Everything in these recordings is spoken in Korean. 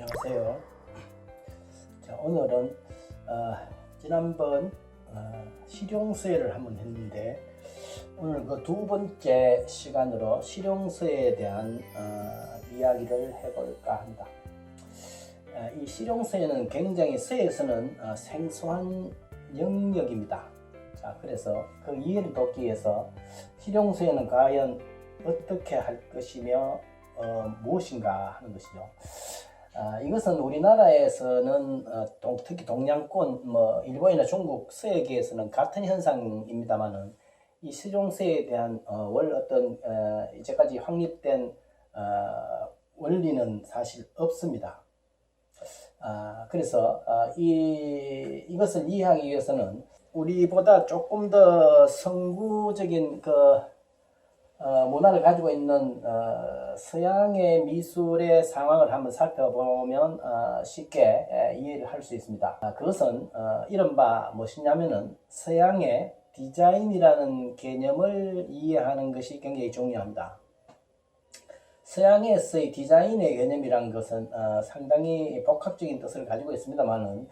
안녕하세요. 자, 오늘은 지난번 실용서예를 한번 했는데 오늘 그 두 번째 시간으로 실용서예에 대한 이야기를 해볼까 합니다. 이 실용서예는 굉장히 서예에서는 생소한 영역입니다. 자, 그래서 그 이해를 돕기 위해서 실용서예는 과연 어떻게 할 것이며 무엇인가 하는 것이죠. 이것은 우리나라에서는 특히 동양권, 일본이나 중국 서예계에서는 같은 현상입니다만은 이 실용서예에 대한 어떤 이제까지 확립된 원리는 사실 없습니다. 그래서 이것을 이해하기 위해서는 우리보다 조금 더 선구적인 문화를 가지고 있는 서양의 미술의 상황을 한번 살펴보면 쉽게 이해를 할 수 있습니다. 그것은 이른바 무엇이냐면은 서양의 디자인이라는 개념을 이해하는 것이 굉장히 중요합니다. 서양에서의 디자인의 개념이라는 것은 상당히 복합적인 뜻을 가지고 있습니다만은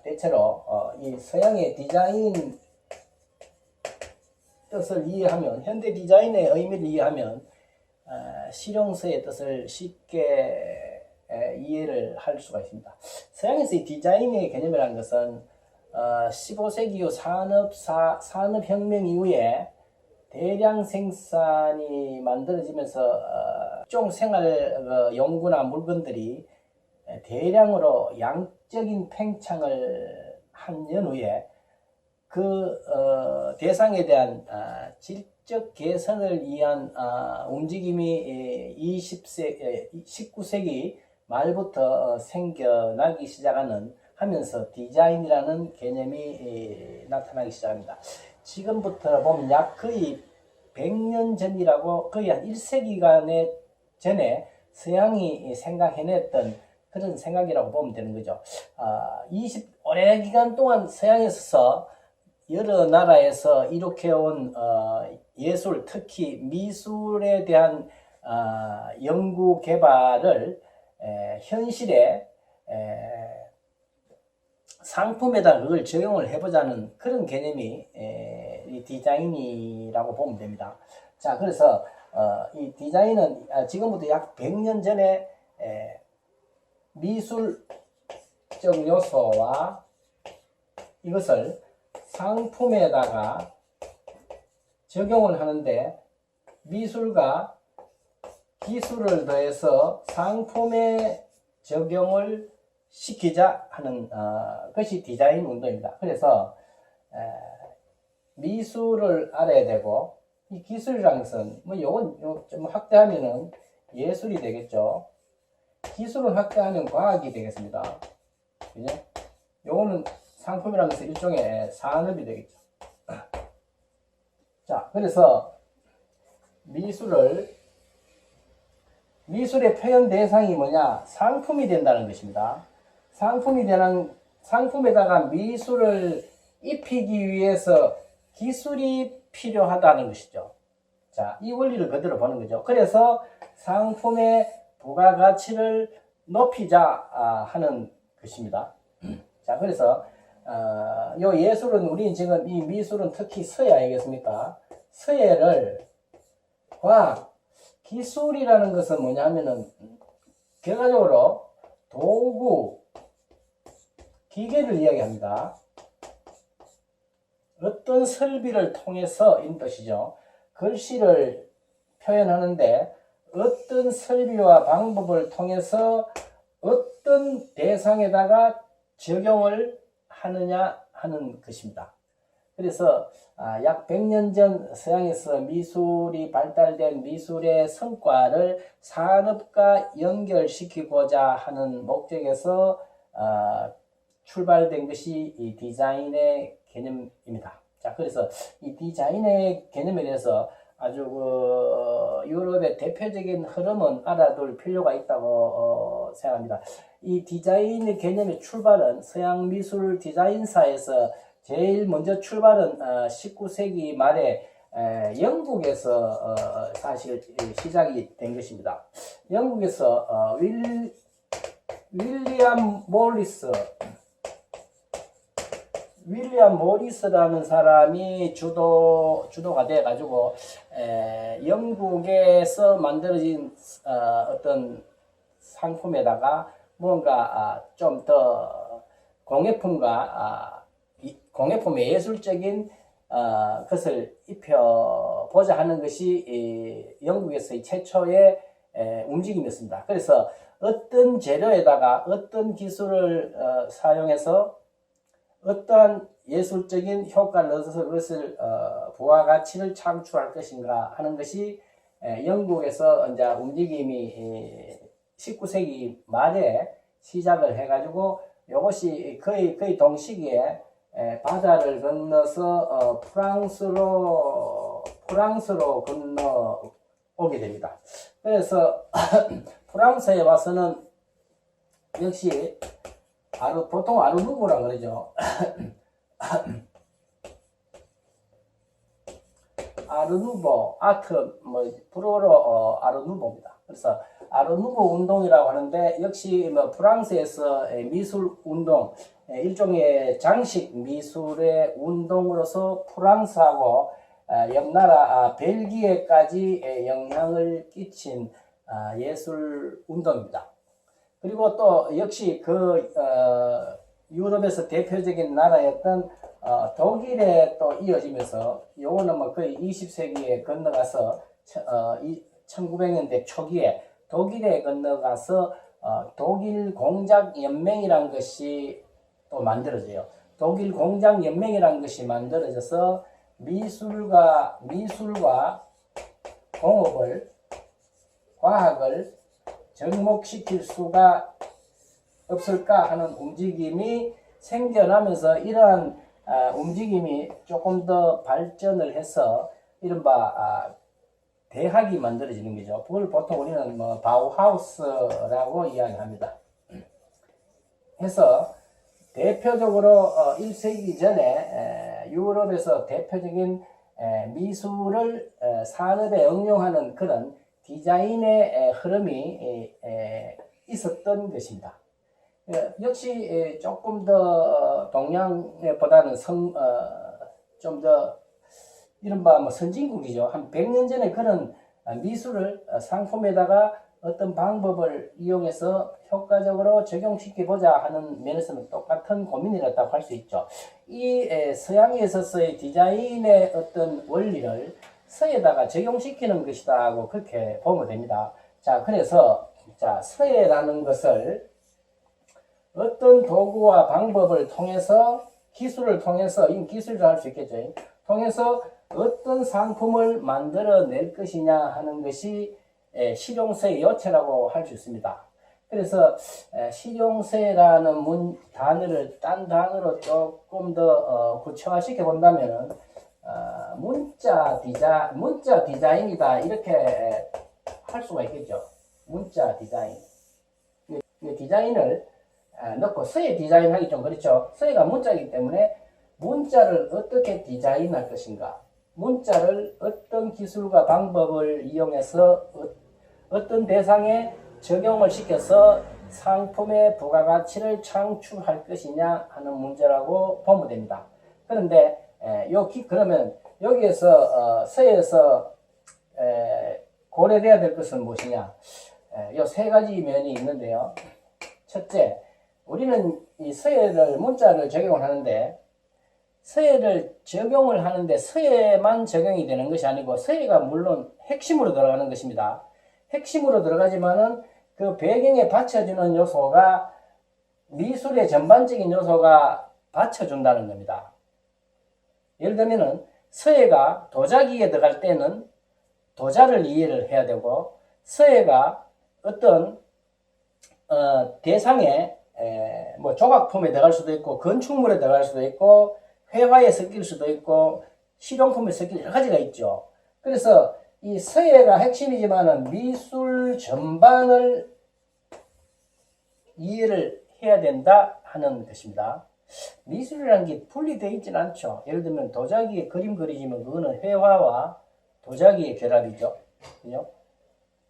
대체로 이 서양의 디자인 뜻을 이해하면, 현대 디자인의 의미를 이해하면 실용서의 뜻을 쉽게 이해를 할 수가 있습니다. 서양에서의 디자인의 개념이라는 것은 15세기 이후 산업혁명 이후에 대량 생산이 만들어지면서 각종 생활 연구나 물건들이 대량으로 양적인 팽창을 한 연후에 대상에 대한 질적 개선을 위한 움직임이 19세기 말부터 생겨나기 하면서 디자인이라는 개념이 나타나기 시작합니다. 지금부터 보면 약 거의 100년 전이라고, 거의 한 1세기간의 전에 서양이 생각해냈던 그런 생각이라고 보면 되는 거죠. 오랜 기간 동안 서양에서 여러 나라에서 이룩해온 예술, 특히 미술에 대한 연구 개발을 현실에 상품에다 그걸 적용을 해보자는 그런 개념이 이 디자인이라고 보면 됩니다. 자, 그래서 이 디자인은 지금부터 약 100년 전에 미술적 요소와 이것을 상품에다가 적용을 하는데 미술과 기술을 더해서 상품에 적용을 시키자 하는 것이 디자인 운동입니다. 그래서 미술을 알아야 되고, 이 기술이라는 것은 요건 좀 확대하면은 예술이 되겠죠. 기술을 확대하면 과학이 되겠습니다. 그죠? 요거는 상품이라는 것은 일종의 산업이 되겠죠. 자, 그래서 미술의 표현 대상이 뭐냐? 상품이 된다는 것입니다. 상품에다가 미술을 입히기 위해서 기술이 필요하다는 것이죠. 자, 이 원리를 그대로 보는 거죠. 그래서 상품의 부가가치를 높이자 하는 것입니다. 자, 그래서 요 예술은, 우리 지금 이 미술은 특히 서예 아니겠습니까? 서예를 과학, 기술이라는 것은 뭐냐면은 결과적으로 도구, 기계를 이야기합니다. 어떤 설비를 통해서인 뜻이죠. 글씨를 표현하는데 어떤 설비와 방법을 통해서 어떤 대상에다가 적용을 하느냐 하는 것입니다. 그래서 약 100년 전 서양에서 미술이 발달된 미술의 성과를 산업과 연결시키고자 하는 목적에서 출발된 것이 이 디자인의 개념입니다. 자, 그래서 이 디자인의 개념에 대해서 아주 유럽의 대표적인 흐름은 알아둘 필요가 있다고 생각합니다. 이 디자인의 개념의 출발은 서양 미술 디자인사에서 제일 먼저 출발은 19세기 말에 영국에서 사실 시작이 된 것입니다. 영국에서 윌리엄 모리스라는 사람이 주도가 돼 가지고 영국에서 만들어진 어떤 상품에다가 뭔가 좀 더 공예품의 예술적인 것을 입혀보자 하는 것이 영국에서의 최초의 움직임이었습니다. 그래서 어떤 재료에다가 어떤 기술을 사용해서 어떠한 예술적인 효과를 얻어서 그것을 부가가치를 창출할 것인가 하는 것이 영국에서 이제 움직임이 19세기 말에 시작을 해가지고 이것이 거의 동시기에 바다를 건너서 프랑스로 건너오게 됩니다. 그래서 프랑스에 와서는 역시 보통 아르누보라 그러죠. 아르누보 불어로 아르누보입니다. 그래서 아르누보 운동이라고 하는데 역시 프랑스에서 미술 운동, 일종의 장식 미술의 운동으로서 프랑스하고 옆나라 벨기에까지 영향을 끼친 예술 운동입니다. 그리고 또 역시 유럽에서 대표적인 나라였던 독일에 또 이어지면서 요거는 거의 20세기에 건너가서 1900년대 초기에 독일에 건너가서 독일 공작 연맹이란 것이 또 만들어져요. 독일 공작 연맹이란 것이 만들어져서 미술과 공업을 과학을 접목시킬 수가 없을까 하는 움직임이 생겨나면서 이러한 움직임이 조금 더 발전을 해서 이른바 대학이 만들어지는 거죠. 그걸 보통 우리는 바우하우스라고 이야기합니다. 해서 대표적으로 1세기 전에 유럽에서 대표적인 미술을 산업에 응용하는 그런 디자인의 흐름이 있었던 것입니다. 역시 조금 더 동양보다는 좀 더 이른바 선진국이죠. 한 100년 전에 그런 미술을 상품에다가 어떤 방법을 이용해서 효과적으로 적용시켜보자 하는 면에서는 똑같은 고민이었다고 할 수 있죠. 이 서양에 있어서의 디자인의 어떤 원리를 서에다가 적용시키는 것이다 하고 그렇게 보면 됩니다. 자, 그래서 서예라는 것을 어떤 도구와 방법을 통해서 기술을 통해서 이 기술도 할 수 있겠죠. 통해서 어떤 상품을 만들어낼 것이냐 하는 것이 실용서의 요체라고 할 수 있습니다. 그래서 실용서라는 단어를 딴 단어로 조금 더 구체화시켜 본다면은 문자 디자인이다 이렇게 할 수가 있겠죠. 문자 디자인. 디자인을 넣고 서예 디자인하기 좀 그렇죠. 서예가 문자이기 때문에 문자를 어떻게 디자인할 것인가, 문자를 어떤 기술과 방법을 이용해서 어떤 대상에 적용을 시켜서 상품의 부가가치를 창출할 것이냐 하는 문제라고 보면 됩니다. 그런데 그러면 여기에서 서예에서 고려돼야 될 것은 무엇이냐? 요 세 가지 면이 있는데요. 첫째, 우리는 이 서예를 문자를 적용을 하는데 서예를 적용을 하는데 서예만 적용이 되는 것이 아니고 서예가 물론 핵심으로 들어가는 것입니다. 핵심으로 들어가지만은 그 배경에 받쳐주는 요소가 미술의 전반적인 요소가 받쳐준다는 겁니다. 예를 들면은 서예가 도자기에 들어갈 때는 도자를 이해를 해야 되고 서예가 어떤 대상에 조각품에 들어갈 수도 있고 건축물에 들어갈 수도 있고 회화에 섞일 수도 있고 실용품에 섞일 여러 가지가 있죠. 그래서 이 서예가 핵심이지만은 미술 전반을 이해를 해야 된다 하는 것입니다. 미술이라는 게 분리되어 있지는 않죠. 예를 들면 도자기에 그림 그리지만 그거는 회화와 도자기의 결합이죠. 그죠?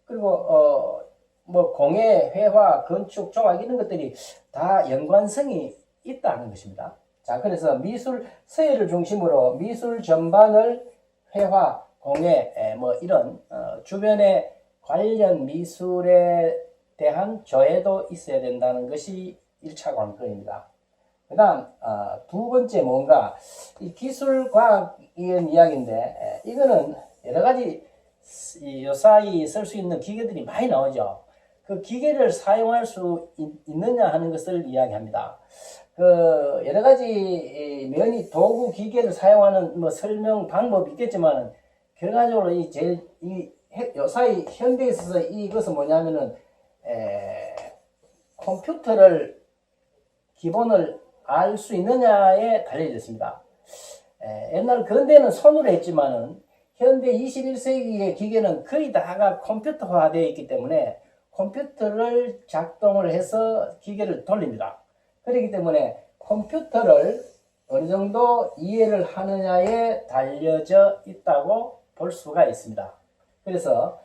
그리고 뭐 공예, 회화, 건축, 조각 이런 것들이 다 연관성이 있다는 것입니다. 자, 그래서 미술, 서예를 중심으로 미술 전반을 회화, 공예, 뭐 이런 주변의 관련 미술에 대한 조예도 있어야 된다는 것이 1차 관건입니다. 그 다음 두 번째 뭔가 이 기술과학의 이야기인데 이거는 여러 가지 요사이 쓸 수 있는 기계들이 많이 나오죠. 그 기계를 사용할 수 있느냐 하는 것을 이야기합니다. 그 여러 가지 면이 도구 기계를 사용하는 뭐 설명 방법이 있겠지만 결과적으로 이 요사이 현대에 있어서 이것은 뭐냐면은 컴퓨터를 기본을 알 수 있느냐에 달려져 있습니다. 옛날 근대는 손으로 했지만은 현대 21세기의 기계는 거의 다가 컴퓨터화되어 있기 때문에 컴퓨터를 작동을 해서 기계를 돌립니다. 그렇기 때문에 컴퓨터를 어느 정도 이해를 하느냐에 달려져 있다고 볼 수가 있습니다. 그래서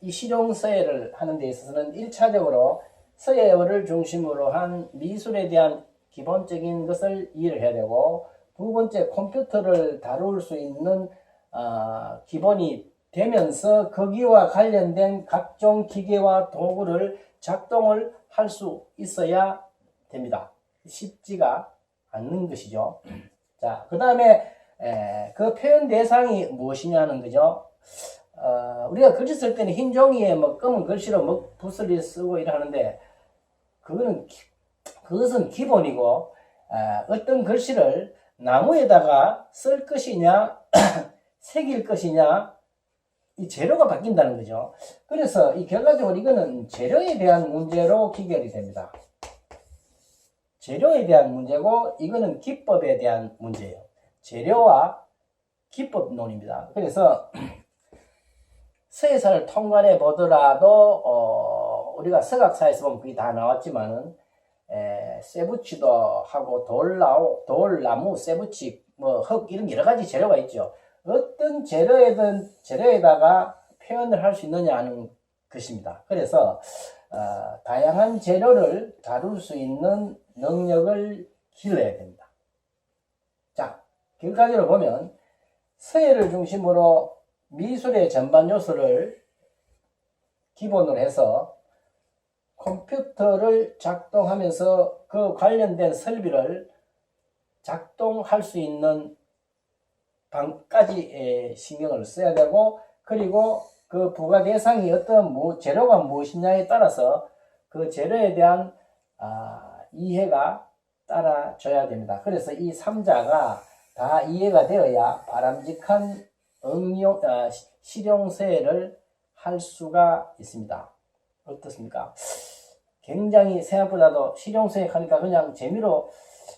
이 실용서예를 하는 데 있어서는 1차적으로 서예를 중심으로 한 미술에 대한 기본적인 것을 이해를 해야 되고, 두 번째 컴퓨터를 다룰 수 있는 기본이 되면서 거기와 관련된 각종 기계와 도구를 작동을 할 수 있어야 됩니다. 쉽지가 않는 것이죠. 자, 그 다음에 그 표현 대상이 무엇이냐는 거죠. 우리가 글씨 쓸 때는 흰 종이에 뭐 검은 글씨로 뭐 붓을 쓰고 이러는데 그것은 기본이고 어떤 글씨를 나무에다가 쓸 것이냐 새길 것이냐 이 재료가 바뀐다는 거죠. 그래서 이 결과적으로 이거는 재료에 대한 문제로 기결이 됩니다. 재료에 대한 문제고 이거는 기법에 대한 문제예요. 재료와 기법론입니다. 그래서 서예사를 통관해 보더라도 우리가 서각사에서 보면 그게 다 나왔지만은 쇠붙이도 하고 돌나무, 쇠붙이, 뭐 흙 이런 여러 가지 재료가 있죠. 어떤 재료에다가 표현을 할 수 있느냐 하는 것입니다. 그래서 다양한 재료를 다룰 수 있는 능력을 길러야 됩니다. 자, 결과적으로 보면 서예를 중심으로 미술의 전반 요소를 기본으로 해서 컴퓨터를 작동하면서 그 관련된 설비를 작동할 수 있는 방까지 신경을 써야 되고, 그리고 그 부가 대상이 어떤 재료가 무엇이냐에 따라서 그 재료에 대한 이해가 따라줘야 됩니다. 그래서 이 3자가 다 이해가 되어야 바람직한 실용서예를 할 수가 있습니다. 어떻습니까? 굉장히 생각보다도 실용서예 하니까 그냥 재미로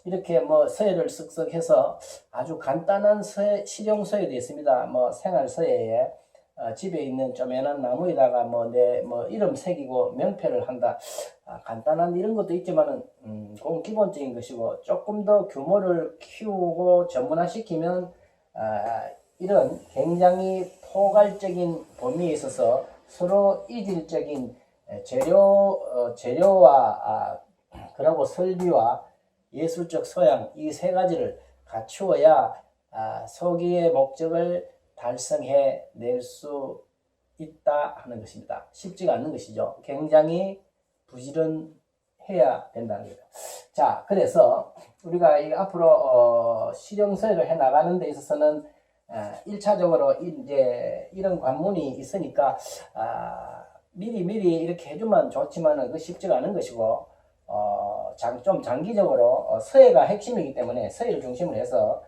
이렇게 뭐 서예를 쓱쓱 해서 아주 간단한 실용서예도 있습니다. 뭐 생활서예에 집에 있는 쪼매난 나무에다가 내 이름 새기고 명패를 한다. 간단한 이런 것도 있지만은 그건 기본적인 것이고, 조금 더 규모를 키우고 전문화시키면 이런 굉장히 포괄적인 범위에 있어서 서로 이질적인 재료와 그리고 설비와 예술적 소양 이 세 가지를 갖추어야 서기의 목적을 달성해 낼 수 있다 하는 것입니다. 쉽지가 않는 것이죠. 굉장히 부지런해야 된다는 거죠. 자, 그래서 우리가 앞으로 실용서예를 해 나가는 데 있어서는 1차적으로 이제 이런 관문이 있으니까 미리 이렇게 해주면 좋지만은 그 쉽지가 않은 것이고, 좀 장기적으로 서예가 핵심이기 때문에 서예를 중심으로 해서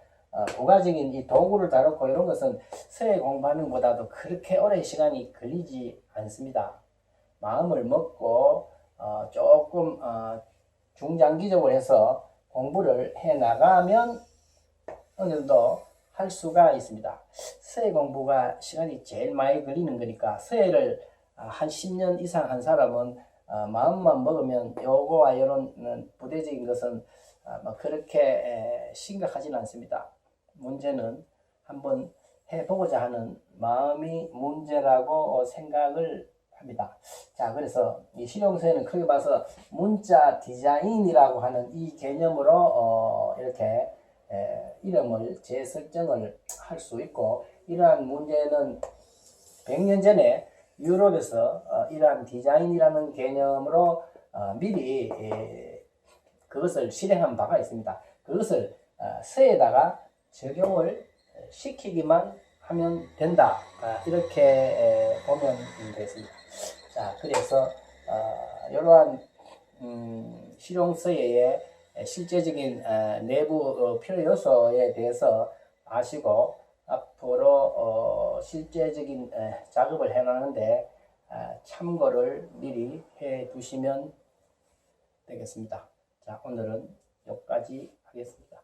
부가적인 이 도구를 다루고 이런 것은 서예 공부하는 것보다도 그렇게 오랜 시간이 걸리지 않습니다. 마음을 먹고 조금 중장기적으로 해서 공부를 해 나가면 어느 정도 할 수가 있습니다. 서예 공부가 시간이 제일 많이 걸리는 거니까 서예를 한 10년 이상 한 사람은 마음만 먹으면 요거와 이런 부대적인 것은 그렇게 심각하지는 않습니다. 문제는 한번 해보고자 하는 마음이 문제라고 생각을 합니다. 자, 그래서 이 실용서에는 크게 봐서 문자 디자인이라고 하는 이 개념으로 이렇게 이름을 재설정을 할 수 있고, 이러한 문제는 100년 전에 유럽에서 이러한 디자인이라는 개념으로 미리 그것을 실행한 바가 있습니다. 그것을 서에다가 적용을 시키기만 하면 된다. 이렇게 보면 되겠습니다. 자, 그래서 이러한 실용서예의 실제적인 내부 필요 요소에 대해서 아시고 앞으로 실제적인 작업을 해나가는데 참고를 미리 해 두시면 되겠습니다. 자, 오늘은 여기까지 하겠습니다.